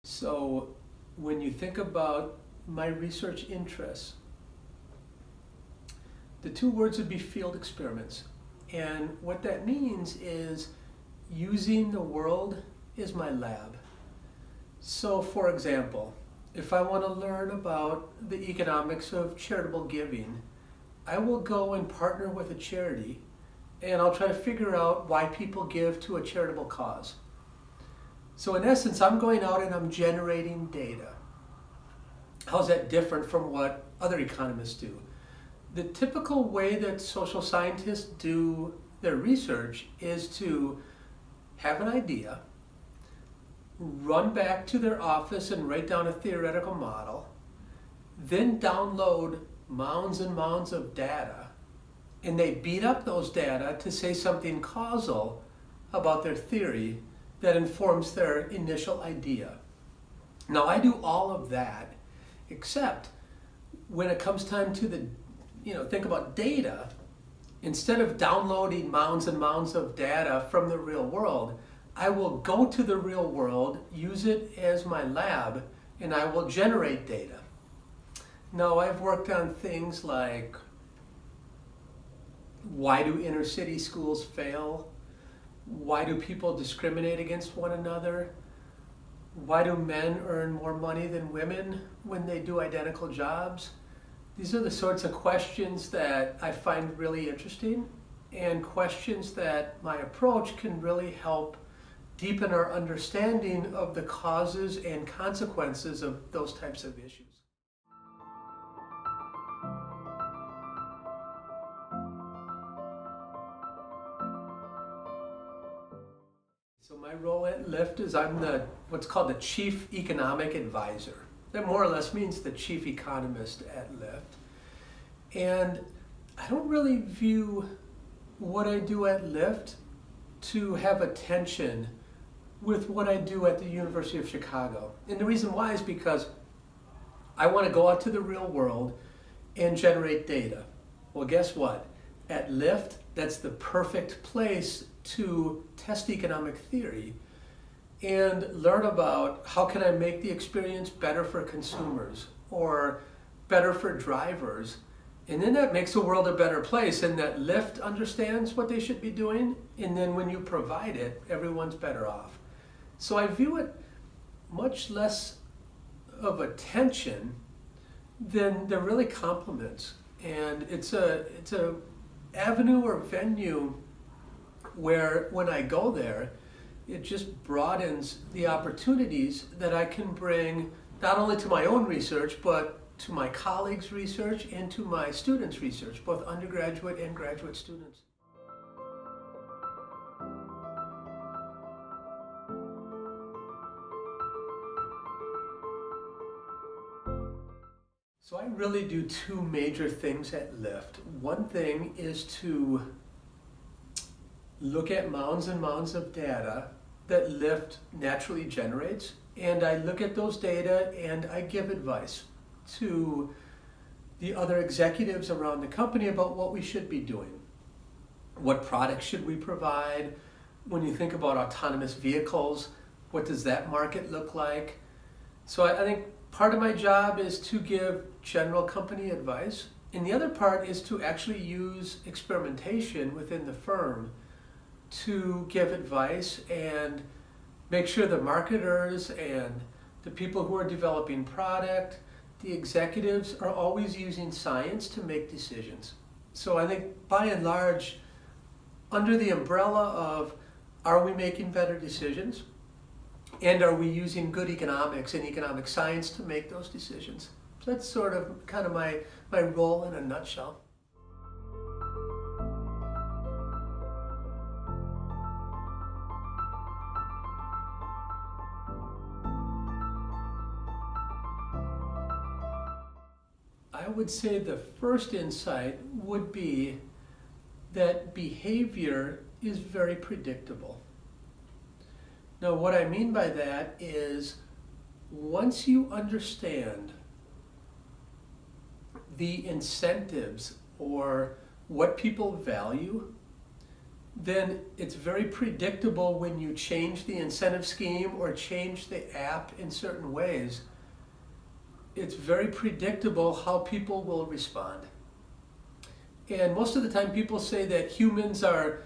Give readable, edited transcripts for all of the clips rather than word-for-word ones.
So when you think about my research interests, the two words would be field experiments. And what that means is using the world as my lab. So for example, if I want to learn about the economics of charitable giving, I will go and partner with a charity and I'll try to figure out why people give to a charitable cause. So in essence, I'm going out and I'm generating data. How's that different from what other economists do? The typical way that social scientists do their research is to have an idea, run back to their office and write down a theoretical model, then download mounds and mounds of data, and they beat up those data to say something causal about their theory that informs their initial idea. Now I do all of that, except when it comes time to think about data, instead of downloading mounds and mounds of data from the real world, I will go to the real world, use it as my lab, and I will generate data. Now I've worked on things like, why do inner city schools fail? Why do people discriminate against one another? Why do men earn more money than women when they do identical jobs? These are the sorts of questions that I find really interesting, and questions that my approach can really help deepen our understanding of the causes and consequences of those types of issues. So my role at Lyft is I'm what's called the Chief Economic Advisor. That more or less means the chief economist at Lyft. And I don't really view what I do at Lyft to have a tension with what I do at the University of Chicago. And the reason why is because I want to go out to the real world and generate data. Well, guess what? At Lyft, that's the perfect place to test economic theory and learn about how can I make the experience better for consumers or better for drivers. And then that makes the world a better place, and that Lyft understands what they should be doing, and then when you provide it, everyone's better off. So I view it much less of a tension than they're really complements. And it's a avenue or venue where when I go there, it just broadens the opportunities that I can bring not only to my own research, but to my colleagues' research and to my students' research, both undergraduate and graduate students. So I really do two major things at Lyft. One thing is to look at mounds and mounds of data that Lyft naturally generates, and I look at those data and I give advice to the other executives around the company about what we should be doing. What products should we provide? When you think about autonomous vehicles, what does that market look like? So I think part of my job is to give general company advice, and the other part is to actually use experimentation within the firm to give advice and make sure the marketers and the people who are developing product, the executives, are always using science to make decisions. So I think by and large, under the umbrella of are we making better decisions and are we using good economics and economic science to make those decisions? So that's sort of kind of my role in a nutshell. I would say the first insight would be that behavior is very predictable. Now, what I mean by that is once you understand the incentives or what people value, then it's very predictable when you change the incentive scheme or change the app in certain ways. It's very predictable how people will respond. And most of the time people say that humans are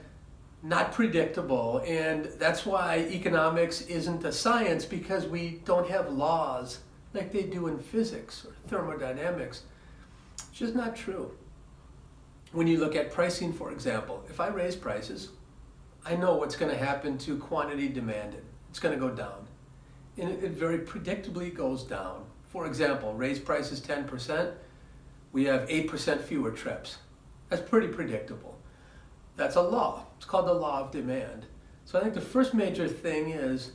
not predictable, and that's why economics isn't a science, because we don't have laws like they do in physics or thermodynamics. It's just not true. When you look at pricing, for example, if I raise prices, I know what's going to happen to quantity demanded. It's going to go down. And it very predictably goes down. For example, raise prices 10%, we have 8% fewer trips. That's pretty predictable. That's a law. It's called the law of demand. So I think the first major thing is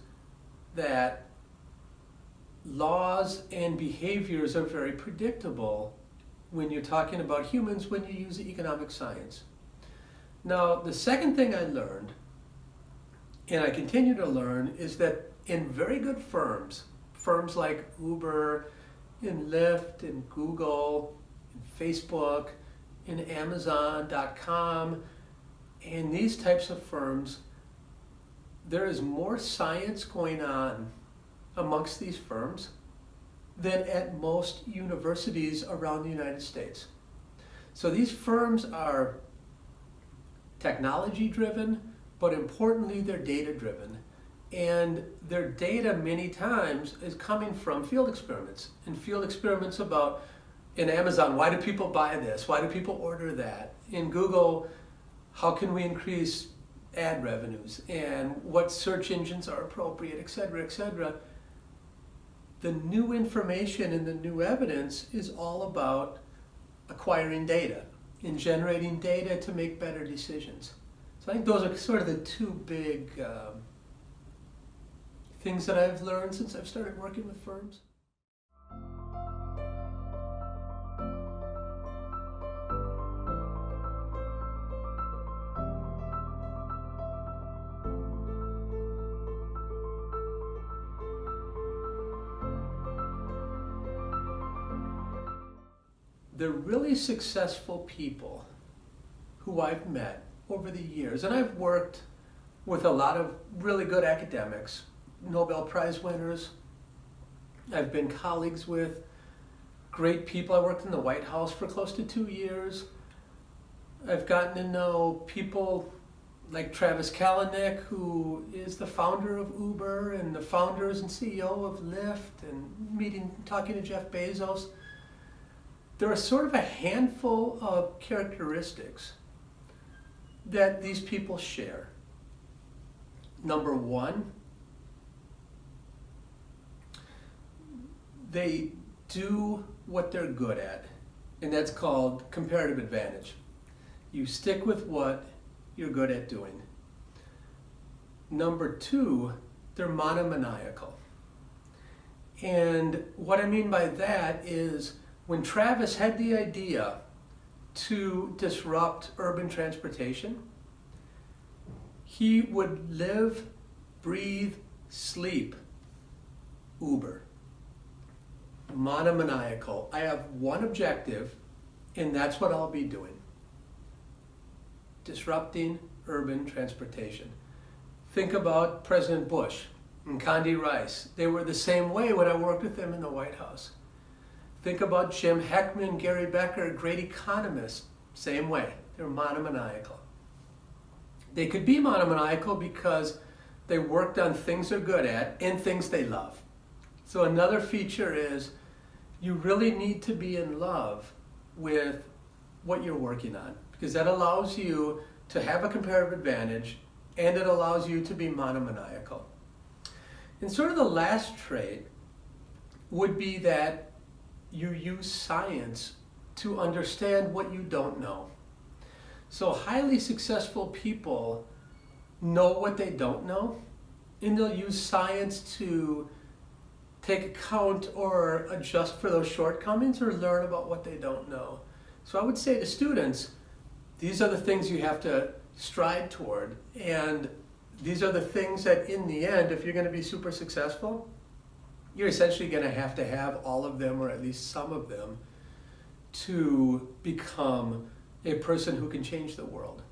that laws and behaviors are very predictable when you're talking about humans, when you use economic science. Now, the second thing I learned, and I continue to learn, is that in very good firms like Uber, and Lyft, and Google, and Facebook, and Amazon.com, and these types of firms, there is more science going on amongst these firms than at most universities around the United States. So these firms are technology driven, but importantly, they're data driven. And their data many times is coming from field experiments, and field experiments about, in Amazon, why do people buy this? Why do people order that? In Google, how can we increase ad revenues? And what search engines are appropriate, et cetera, et cetera. The new information and the new evidence is all about acquiring data and generating data to make better decisions. So I think those are sort of the two big things that I've learned since I've started working with firms. The really successful people who I've met over the years, and I've worked with a lot of really good academics, Nobel Prize winners. I've been colleagues with great people. I worked in the White House for close to 2 years. I've gotten to know people like Travis Kalanick, who is the founder of Uber and the founders and CEO of Lyft, and talking to Jeff Bezos. There are sort of a handful of characteristics that these people share. Number one, they do what they're good at, and that's called comparative advantage. You stick with what you're good at doing. Number two, they're monomaniacal. And what I mean by that is, when Travis had the idea to disrupt urban transportation, he would live, breathe, sleep Uber. Monomaniacal. I have one objective, and that's what I'll be doing. Disrupting urban transportation. Think about President Bush and Condi Rice. They were the same way when I worked with them in the White House. Think about Jim Heckman, Gary Becker, great economists, same way. They're monomaniacal. They could be monomaniacal because they worked on things they're good at and things they love. So another feature is you really need to be in love with what you're working on, because that allows you to have a comparative advantage, and it allows you to be monomaniacal. And sort of the last trait would be that you use science to understand what you don't know. So highly successful people know what they don't know, and they'll use science to take account or adjust for those shortcomings or learn about what they don't know. So I would say to students, these are the things you have to strive toward, and these are the things that in the end, if you're going to be super successful, you're essentially going to have all of them, or at least some of them, to become a person who can change the world.